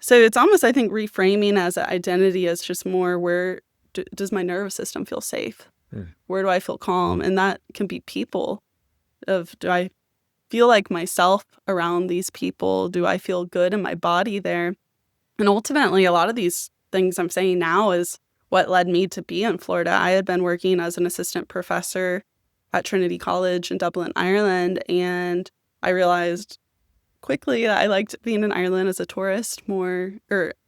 [SPEAKER 5] So it's almost, I think, reframing as an identity as just more, where does my nervous system feel safe? Where do I feel calm? And that can be people. Do I feel like myself around these people? Do I feel good in my body there? And ultimately, a lot of these things I'm saying now is what led me to be in Florida. I had been working as an assistant professor at Trinity College in Dublin, Ireland, and I realized quickly that I liked being in Ireland as a tourist more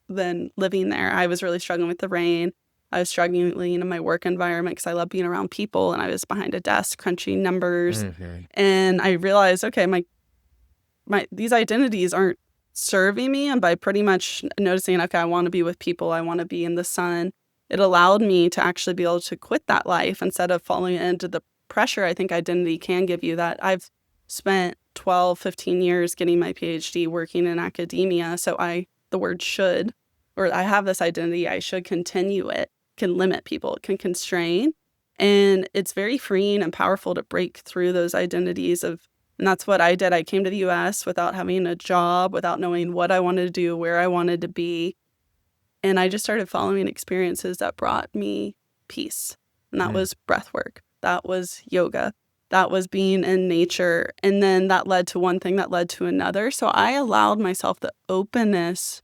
[SPEAKER 5] than living there. I was really struggling with the rain. I was struggling in my work environment because I love being around people, and I was behind a desk crunching numbers. And I realized, okay, my these identities aren't serving me, and by pretty much noticing, okay, I want to be with people, I want to be in the sun, it allowed me to actually be able to quit that life instead of falling into the pressure I think identity can give you. That I've spent 12, 15 years getting my PhD, working in academia. So the word should, or I have this identity, I should continue it, can limit people, it can constrain. And it's very freeing and powerful to break through those identities and that's what I did. I came to the US without having a job, without knowing what I wanted to do, where I wanted to be. And I just started following experiences that brought me peace. And that was breath work. That was yoga. That was being in nature. And then that led to one thing that led to another. So I allowed myself the openness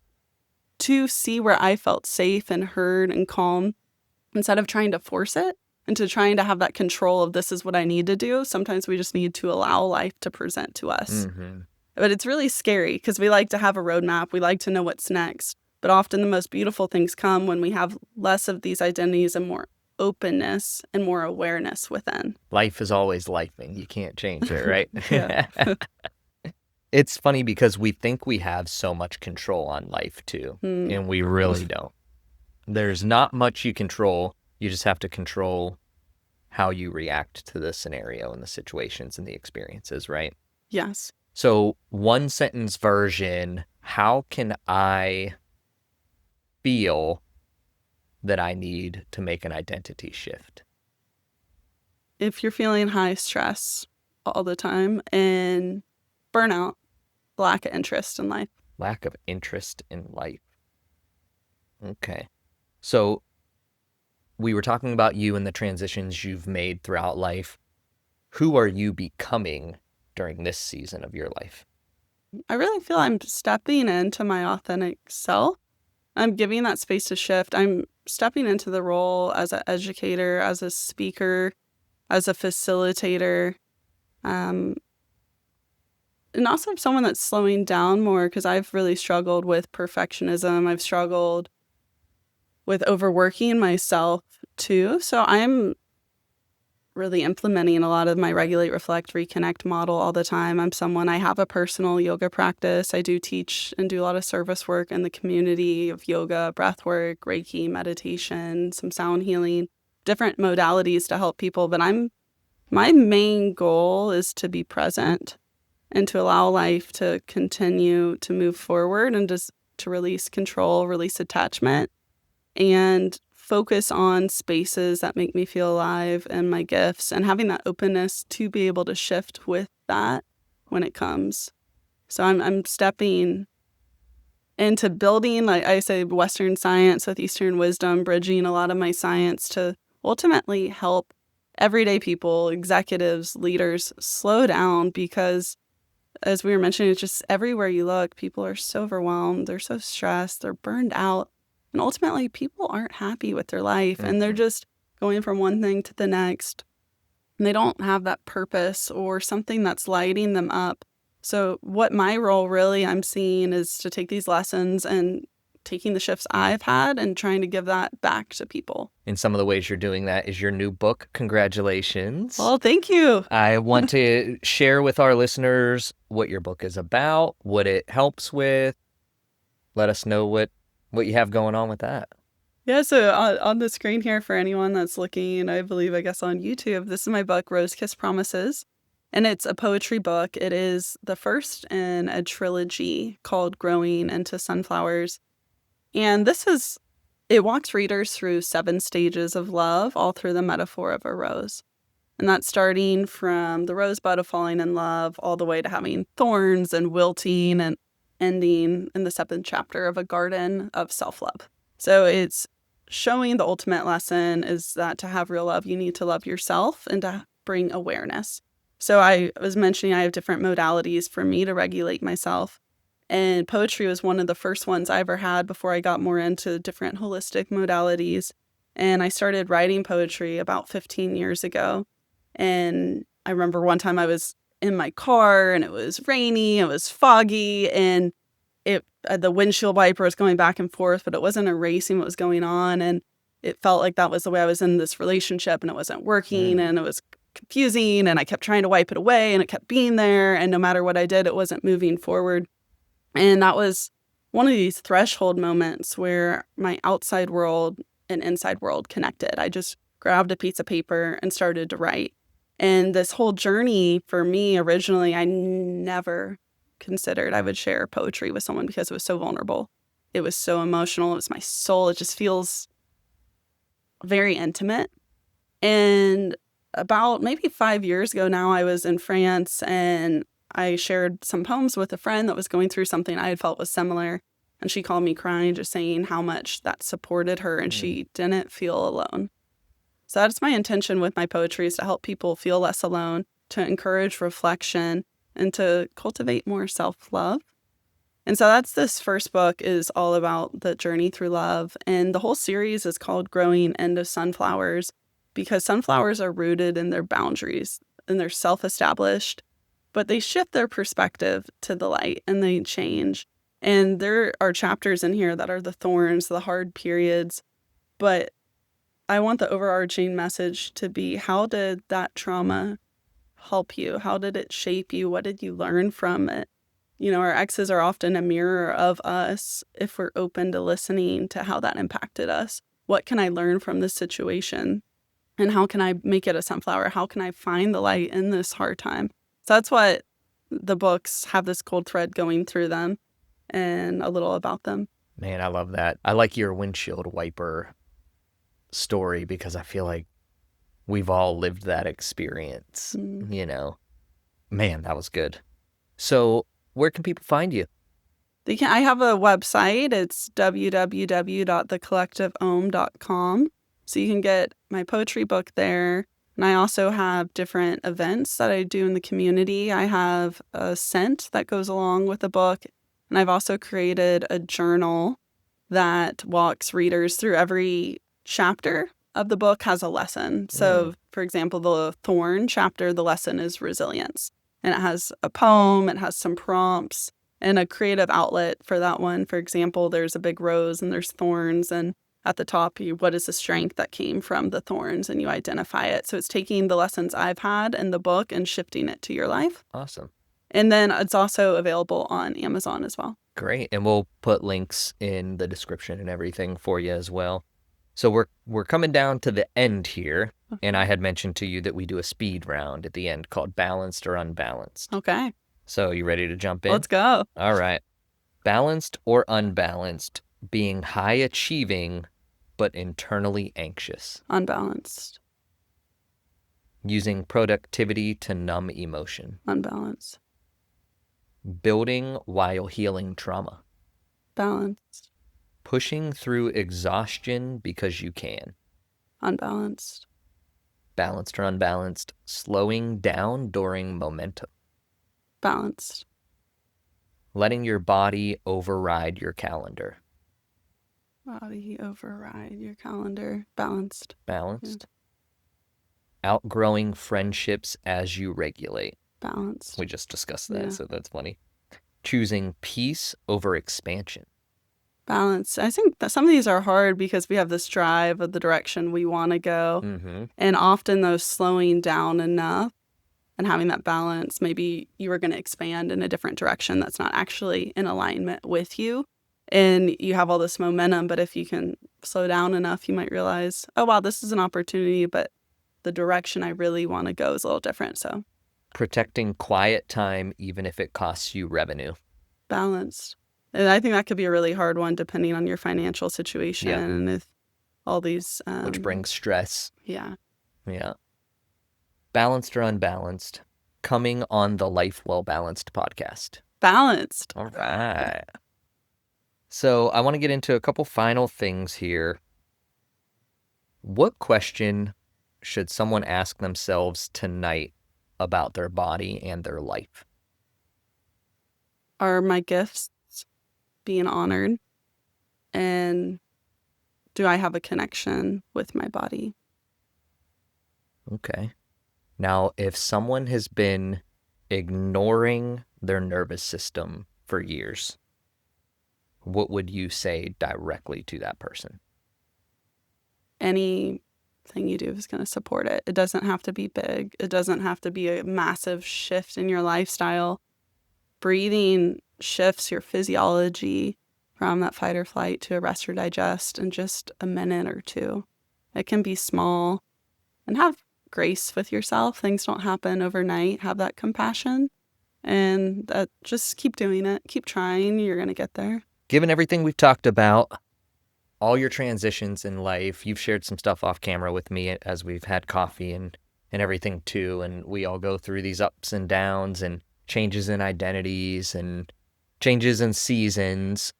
[SPEAKER 5] to see where I felt safe and heard and calm instead of trying to force it into trying to have that control of this is what I need to do. Sometimes we just need to allow life to present to us. But it's really scary because we like to have a roadmap. We like to know what's next. But often the most beautiful things come when we have less of these identities and more openness and more awareness within.
[SPEAKER 1] Life is always lifing. You can't change it, right?
[SPEAKER 5] Yeah.
[SPEAKER 1] It's funny because we think we have so much control on life too, and we really don't. There's not much you control. You just have to control how you react to the scenario and the situations and the experiences, right?
[SPEAKER 5] Yes.
[SPEAKER 1] So one sentence version, how can I feel that I need to make an identity shift?
[SPEAKER 5] If you're feeling high stress all the time and burnout, lack of interest in life.
[SPEAKER 1] Lack of interest in life. Okay. So we were talking about you and the transitions you've made throughout life. Who are you becoming during this season of your life?
[SPEAKER 5] I really feel I'm stepping into my authentic self. I'm giving that space to shift. I'm stepping into the role as an educator, as a speaker, as a facilitator, and also someone that's slowing down more because I've really struggled with perfectionism. I've struggled with overworking myself too. So I'm really implementing a lot of my regulate, reflect, reconnect model all the time. I have a personal yoga practice. I do teach and do a lot of service work in the community of yoga, breath work, Reiki, meditation, some sound healing, different modalities to help people. But my main goal is to be present and to allow life to continue to move forward and just to release control, release attachment, and focus on spaces that make me feel alive and my gifts and having that openness to be able to shift with that when it comes. So I'm stepping into building, like I say, Western science with Eastern wisdom, bridging a lot of my science to ultimately help everyday people, executives, leaders slow down because as we were mentioning, it's just everywhere you look, people are so overwhelmed, they're so stressed, they're burned out. And ultimately, people aren't happy with their life and they're just going from one thing to the next. And they don't have that purpose or something that's lighting them up. So what my role really I'm seeing is to take these lessons and taking the shifts I've had and trying to give that back to people.
[SPEAKER 1] And some of the ways you're doing that is your new book. Congratulations.
[SPEAKER 5] Well, thank you.
[SPEAKER 1] I want to share with our listeners what your book is about, what it helps with. Let us know what you have going on with that.
[SPEAKER 5] Yeah, so on the screen here for anyone that's looking, I guess on YouTube, this is my book, Rose Kiss Promises. And it's a poetry book. It is the first in a trilogy called Growing into Sunflowers. And it walks readers through 7 stages of love, all through the metaphor of a rose. And that's starting from the rosebud of falling in love all the way to having thorns and wilting and ending in the 7th chapter of a garden of self-love. So it's showing the ultimate lesson is that to have real love, you need to love yourself and to bring awareness. So I was mentioning I have different modalities for me to regulate myself. And poetry was one of the first ones I ever had before I got more into different holistic modalities. And I started writing poetry about 15 years ago. And I remember one time I was in my car and it was rainy, it was foggy, and the windshield wiper was going back and forth, but it wasn't erasing what was going on. And it felt like that was the way I was in this relationship and it wasn't working and it was confusing and I kept trying to wipe it away and it kept being there. And no matter what I did, it wasn't moving forward. And that was one of these threshold moments where my outside world and inside world connected. I just grabbed a piece of paper and started to write. And this whole journey for me, originally, I never considered I would share poetry with someone because it was so vulnerable. It was so emotional. It was my soul. It just feels very intimate. And about maybe 5 years ago now, I was in France and I shared some poems with a friend that was going through something I had felt was similar. And she called me crying, just saying how much that supported her and she didn't feel alone. So that's my intention with my poetry, is to help people feel less alone, to encourage reflection, and to cultivate more self-love. And so that's this first book is all about the journey through love. And the whole series is called Growing Into Sunflowers because sunflowers are rooted in their boundaries and they're self-established, but they shift their perspective to the light and they change. And there are chapters in here that are the thorns, the hard periods, but I want the overarching message to be, how did that trauma help you? How did it shape you? What did you learn from it? You know, our exes are often a mirror of us if we're open to listening to how that impacted us. What can I learn from this situation? And how can I make it a sunflower? How can I find the light in this hard time? So that's what the books have, this cold thread going through them and a little about them.
[SPEAKER 1] Man, I love that. I like your windshield wiper story because I feel like we've all lived that experience, you know. Man, that was good. So where can people find you?
[SPEAKER 5] I have a website. It's www.thecollectiveohm.com. So you can get my poetry book there. And I also have different events that I do in the community. I have a scent that goes along with the book. And I've also created a journal that walks readers through every chapter of the book has a lesson. So, for example, the thorn chapter, the lesson is resilience. And it has a poem, it has some prompts, and a creative outlet for that one. For example, there's a big rose and there's thorns. And at the top, what is the strength that came from the thorns? And you identify it. So it's taking the lessons I've had in the book and shifting it to your life.
[SPEAKER 1] Awesome.
[SPEAKER 5] And then it's also available on Amazon as well.
[SPEAKER 1] Great. And we'll put links in the description and everything for you as well. So we're coming down to the end here, and I had mentioned to you that we do a speed round at the end called Balanced or Unbalanced.
[SPEAKER 5] Okay.
[SPEAKER 1] So you ready to jump in?
[SPEAKER 5] Let's go.
[SPEAKER 1] All right. Balanced or unbalanced, being high achieving but internally anxious.
[SPEAKER 5] Unbalanced.
[SPEAKER 1] Using productivity to numb emotion.
[SPEAKER 5] Unbalanced.
[SPEAKER 1] Building while healing trauma.
[SPEAKER 5] Balanced.
[SPEAKER 1] Pushing through exhaustion because you can.
[SPEAKER 5] Unbalanced.
[SPEAKER 1] Balanced or unbalanced, slowing down during momentum.
[SPEAKER 5] Balanced.
[SPEAKER 1] Letting your body override your calendar.
[SPEAKER 5] Body override your calendar. Balanced.
[SPEAKER 1] Balanced. Outgrowing friendships as you regulate.
[SPEAKER 5] Balanced.
[SPEAKER 1] We just discussed that,
[SPEAKER 5] Yeah.
[SPEAKER 1] so that's funny. Choosing peace over expansion.
[SPEAKER 5] Balance. I think that some of these are hard because we have this drive of the direction we want to go. And often those slowing down enough and having that balance, maybe you were going to expand in a different direction that's not actually in alignment with you. And you have all this momentum, but if you can slow down enough, you might realize, oh, wow, this is an opportunity, but the direction I really want to go is a little different. So
[SPEAKER 1] Protecting quiet time even if it costs you revenue.
[SPEAKER 5] balanced. And I think that could be a really hard one depending on your financial situation and if all these...
[SPEAKER 1] which brings stress.
[SPEAKER 5] Yeah.
[SPEAKER 1] Yeah. Balanced or unbalanced, coming on the Life Well Balanced podcast.
[SPEAKER 5] Balanced.
[SPEAKER 1] All right. So I want to get into a couple final things here. What question should someone ask themselves tonight about their body and their life?
[SPEAKER 5] Are my gifts being honored? And do I have a connection with my body?
[SPEAKER 1] Okay. Now, if someone has been ignoring their nervous system for years, what would you say directly to that person?
[SPEAKER 5] Anything you do is going to support it. It doesn't have to be big. It doesn't have to be a massive shift in your lifestyle. breathing shifts your physiology from that fight or flight to a rest or digest in just a minute or two. It can be small, and have grace with yourself. Things don't happen overnight. Have that compassion, and that just keep doing it. Keep trying. You're going to get there.
[SPEAKER 1] Given everything we've talked about, all your transitions in life, you've shared some stuff off camera with me as we've had coffee and everything too. And we all go through these ups and downs and changes in identities and changes in seasons.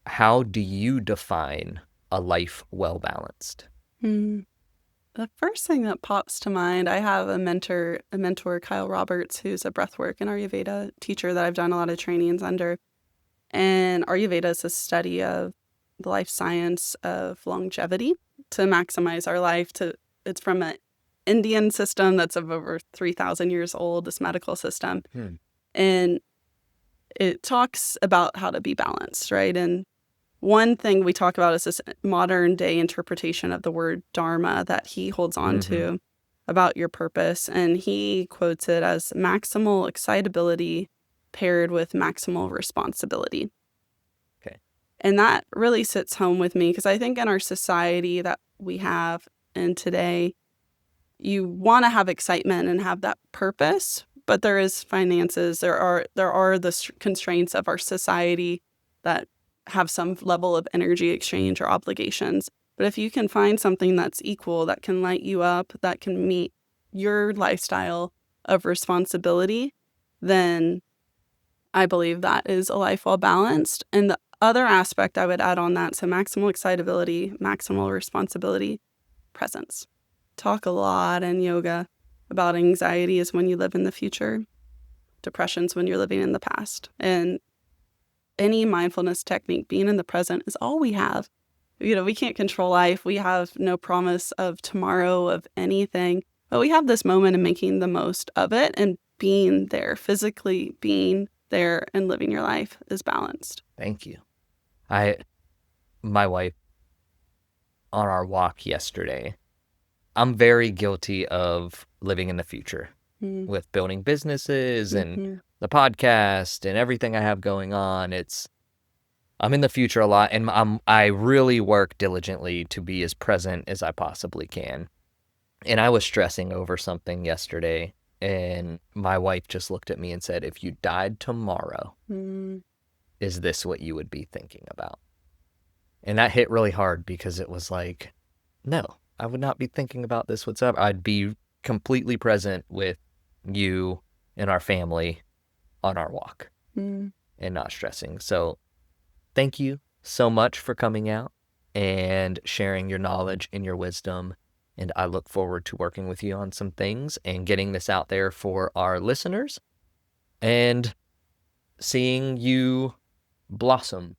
[SPEAKER 1] How do you define a life well balanced?
[SPEAKER 5] The first thing that pops to mind, I have a mentor, Kyle Roberts, who's a breathwork and Ayurveda teacher that I've done a lot of trainings under. And Ayurveda is a study of the life science of longevity to maximize our life. It's from an Indian system that's of over 3,000 years old, this medical system. And it talks about how to be balanced, right? And one thing we talk about is this modern day interpretation of the word dharma that he holds on to about your purpose. And he quotes it as maximal excitability paired with maximal responsibility.
[SPEAKER 1] Okay.
[SPEAKER 5] And that really sits home with me because I think in our society that we have in today, you want to have excitement and have that purpose, but there is finances. There are the constraints of our society that have some level of energy exchange or obligations. But if you can find something that's equal, that can light you up, that can meet your lifestyle of responsibility, then I believe that is a life well balanced. And the other aspect I would add on that, so maximal excitability, maximal responsibility, presence. Talk a lot in yoga about anxiety is when you live in the future, depression's when you're living in the past. And any mindfulness technique, being in the present, is all we have. We can't control life. We have no promise of tomorrow, of anything. But we have this moment and making the most of it and being there, physically being there and living your life is balanced.
[SPEAKER 1] Thank you. My wife, on our walk yesterday, I'm very guilty of living in the future with building businesses and the podcast and everything I have going on. I'm in the future a lot, and I really work diligently to be as present as I possibly can. And I was stressing over something yesterday, and my wife just looked at me and said, "If you died tomorrow, is this what you would be thinking about?" And that hit really hard because it was like, no, I would not be thinking about this whatsoever. I'd be completely present with you and our family on our walk and not stressing. So thank you so much for coming out and sharing your knowledge and your wisdom. And I look forward to working with you on some things and getting this out there for our listeners and seeing you blossom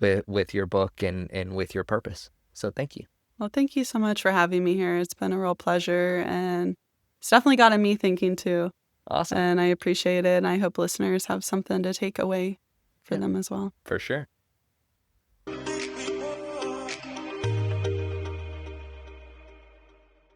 [SPEAKER 1] with your book and with your purpose. So thank you.
[SPEAKER 5] Well, thank you so much for having me here. It's been a real pleasure, and it's definitely gotten me thinking too.
[SPEAKER 1] Awesome.
[SPEAKER 5] And I appreciate it, and I hope listeners have something to take away for them as well.
[SPEAKER 1] For sure.